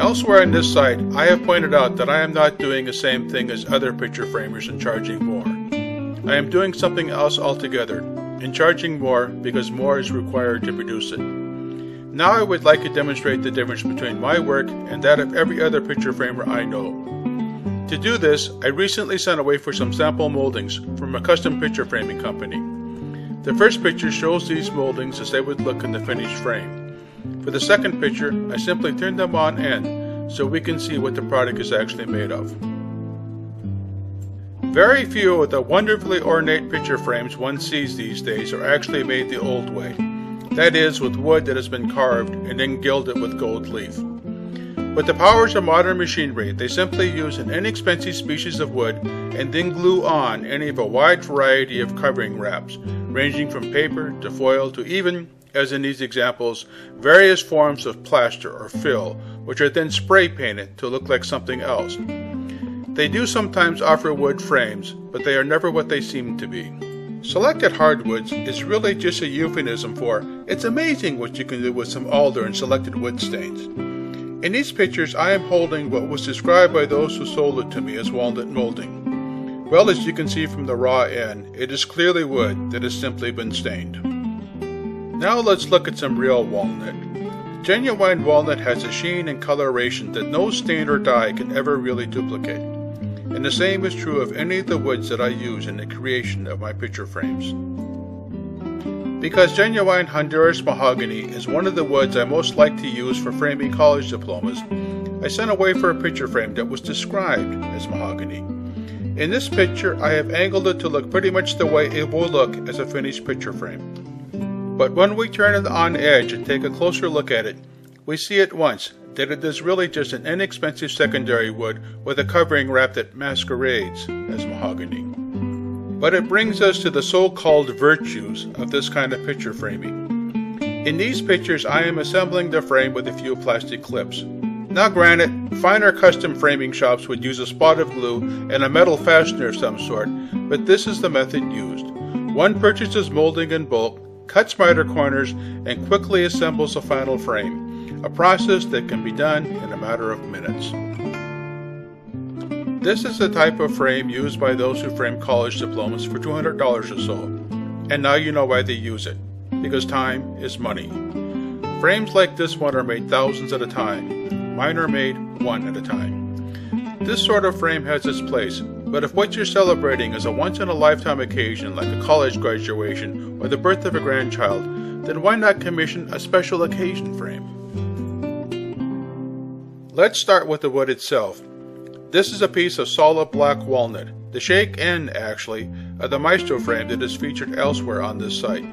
Elsewhere on this site, I have pointed out that I am not doing the same thing as other picture framers and charging more. I am doing something else altogether, and charging more because more is required to produce it. Now I would like to demonstrate the difference between my work and that of every other picture framer I know. To do this, I recently sent away for some sample moldings from a custom picture framing company. The first picture shows these moldings as they would look in the finished frame. For the second picture, I simply turn them on end so we can see what the product is actually made of. Very few of the wonderfully ornate picture frames one sees these days are actually made the old way. That is, with wood that has been carved and then gilded with gold leaf. With the powers of modern machinery, they simply use an inexpensive species of wood and then glue on any of a wide variety of covering wraps, ranging from paper to foil to even, as in these examples, various forms of plaster or fill, which are then spray painted to look like something else. They do sometimes offer wood frames, but they are never what they seem to be. Selected hardwoods is really just a euphemism for, it's amazing what you can do with some alder and selected wood stains. In these pictures, I am holding what was described by those who sold it to me as walnut molding. Well, as you can see from the raw end, it is clearly wood that has simply been stained. Now let's look at some real walnut. Genuine walnut has a sheen and coloration that no stain or dye can ever really duplicate. And the same is true of any of the woods that I use in the creation of my picture frames. Because genuine Honduras mahogany is one of the woods I most like to use for framing college diplomas, I sent away for a picture frame that was described as mahogany. In this picture, I have angled it to look pretty much the way it will look as a finished picture frame. But when we turn it on edge and take a closer look at it, we see at once that it is really just an inexpensive secondary wood with a covering wrap that masquerades as mahogany. But it brings us to the so-called virtues of this kind of picture framing. In these pictures, I am assembling the frame with a few plastic clips. Now granted, finer custom framing shops would use a spot of glue and a metal fastener of some sort, but this is the method used. One purchases molding in bulk, cuts miter corners, and quickly assembles the final frame, a process that can be done in a matter of minutes. This is the type of frame used by those who frame college diplomas for $200 or so, and now you know why they use it, because time is money. Frames like this one are made thousands at a time, mine are made one at a time. This sort of frame has its place, but if what you're celebrating is a once-in-a-lifetime occasion like a college graduation or the birth of a grandchild, then why not commission a special occasion frame? Let's start with the wood itself. This is a piece of solid black walnut, the shake end, actually, of the Maestro frame that is featured elsewhere on this site.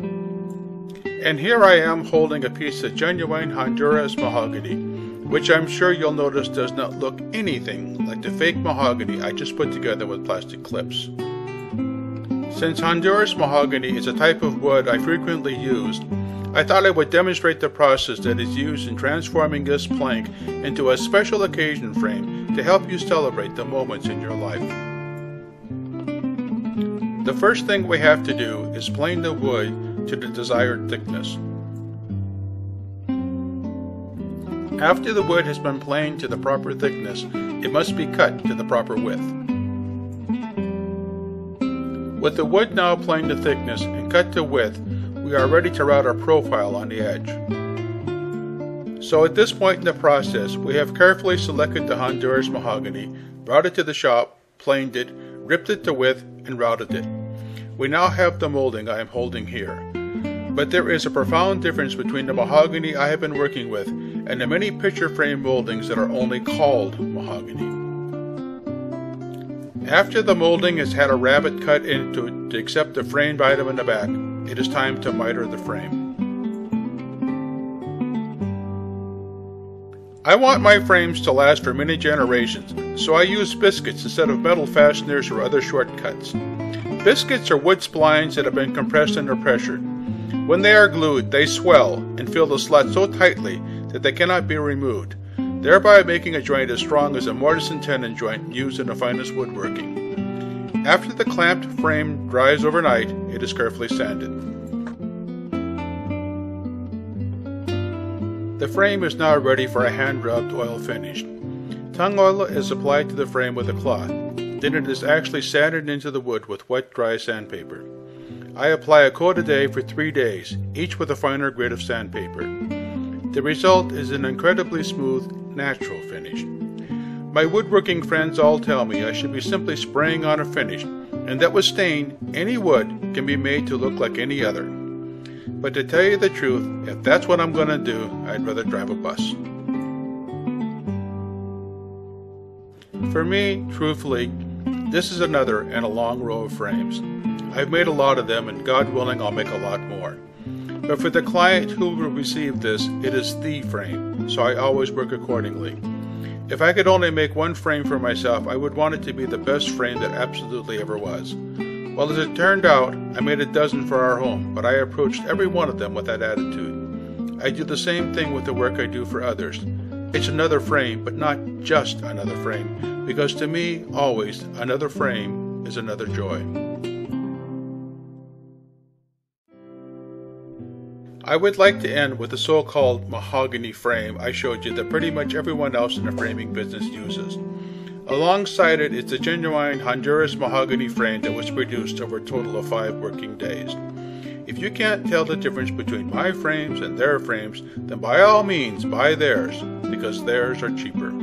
And here I am holding a piece of genuine Honduras mahogany, which I'm sure you'll notice does not look anything like the fake mahogany I just put together with plastic clips. Since Honduras mahogany is a type of wood I frequently use, I thought I would demonstrate the process that is used in transforming this plank into a special occasion frame to help you celebrate the moments in your life. The first thing we have to do is plane the wood to the desired thickness. After the wood has been planed to the proper thickness, it must be cut to the proper width. With the wood now planed to thickness and cut to width, we are ready to route our profile on the edge. So at this point in the process, we have carefully selected the Honduras mahogany, brought it to the shop, planed it, ripped it to width, and routed it. We now have the molding I am holding here. But there is a profound difference between the mahogany I have been working with and the many picture frame moldings that are only called mahogany. After the molding has had a rabbet cut into it to accept the framed item in the back, it is time to miter the frame. I want my frames to last for many generations, so I use biscuits instead of metal fasteners or other shortcuts. Biscuits are wood splines that have been compressed under pressure. When they are glued, they swell and fill the slot so tightly that they cannot be removed, thereby making a joint as strong as a mortise and tenon joint used in the finest woodworking. After the clamped frame dries overnight, it is carefully sanded. The frame is now ready for a hand-rubbed oil finish. Tung oil is applied to the frame with a cloth. Then it is actually sanded into the wood with wet, dry sandpaper. I apply a coat a day for 3 days, each with a finer grade of sandpaper. The result is an incredibly smooth, natural finish. My woodworking friends all tell me I should be simply spraying on a finish, and that with stain, any wood can be made to look like any other. But to tell you the truth, if that's what I'm going to do, I'd rather drive a bus. For me, truthfully, this is another in a long row of frames. I've made a lot of them, and God willing, I'll make a lot more. But for the client who will receive this, it is the frame, so I always work accordingly. If I could only make one frame for myself, I would want it to be the best frame that absolutely ever was. Well, as it turned out, I made a dozen for our home, but I approached every one of them with that attitude. I do the same thing with the work I do for others. It's another frame, but not just another frame, because to me, always, another frame is another joy. I would like to end with the so-called mahogany frame I showed you that pretty much everyone else in the framing business uses. Alongside it is the genuine Honduras mahogany frame that was produced over a total of 5 working days. If you can't tell the difference between my frames and their frames, then by all means buy theirs, because theirs are cheaper.